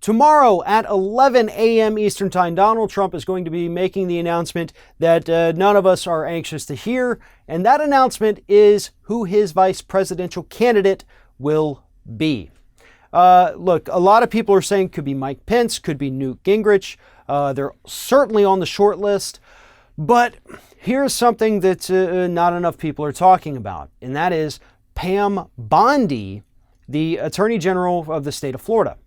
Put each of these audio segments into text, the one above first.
Tomorrow at 11 a.m. Eastern Time, Donald Trump is going to be making the announcement that none of us are anxious to hear, and that announcement is who his vice presidential candidate will be. Look, a lot of people are saying could be Mike Pence, could be Newt Gingrich. They're certainly on the short list, but here's something that not enough people are talking about, and that is Pam Bondi, the Attorney General of the state of Florida.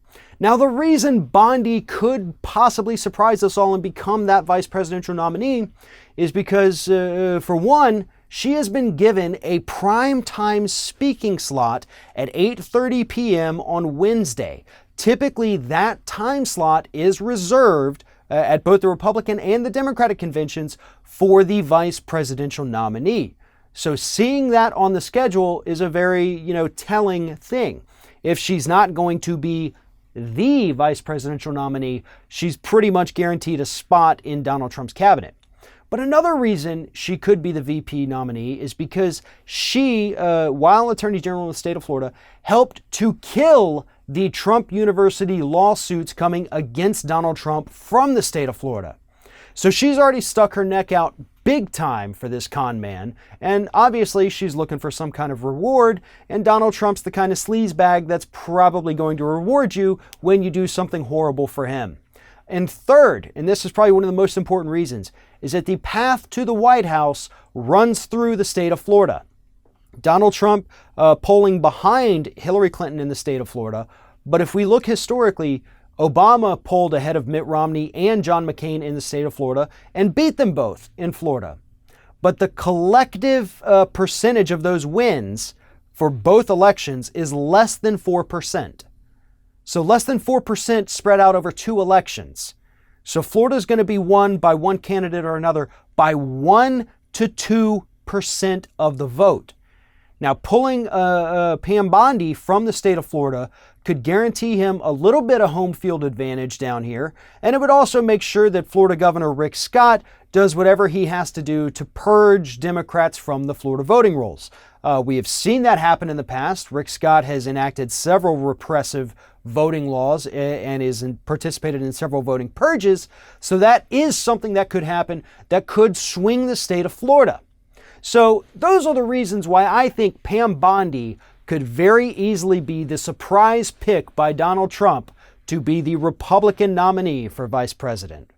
Now, the reason Bondi could possibly surprise us all and become that vice presidential nominee is because, for one, she has been given a prime time speaking slot at 8:30 p.m. on Wednesday. Typically, that time slot is reserved at both the Republican and the Democratic conventions for the vice presidential nominee. So seeing that on the schedule is a very, telling thing. If she's not going to be the vice presidential nominee, she's pretty much guaranteed a spot in Donald Trump's cabinet. But another reason she could be the VP nominee is because she, while Attorney General of the state of Florida, helped to kill the Trump University lawsuits coming against Donald Trump from the state of Florida. So she's already stuck her neck out big time for this con man, and obviously she's looking for some kind of reward, and Donald Trump's the kind of sleazebag that's probably going to reward you when you do something horrible for him. And third, and this is probably one of the most important reasons, is that the path to the White House runs through the state of Florida. Donald Trump polling behind Hillary Clinton in the state of Florida, but if we look historically, Obama polled ahead of Mitt Romney and John McCain in the state of Florida and beat them both in Florida. But the collective percentage of those wins for both elections is less than 4%. So less than 4% spread out over two elections. So Florida is going to be won by one candidate or another by 1 to 2% of the vote. Now, pulling Pam Bondi from the state of Florida could guarantee him a little bit of home field advantage down here, and it would also make sure that Florida Governor Rick Scott does whatever he has to do to purge Democrats from the Florida voting rolls. We have seen that happen in the past. Rick Scott has enacted several repressive voting laws and participated in several voting purges, so that is something that could happen that could swing the state of Florida. So those are the reasons why I think Pam Bondi could very easily be the surprise pick by Donald Trump to be the Republican nominee for vice president.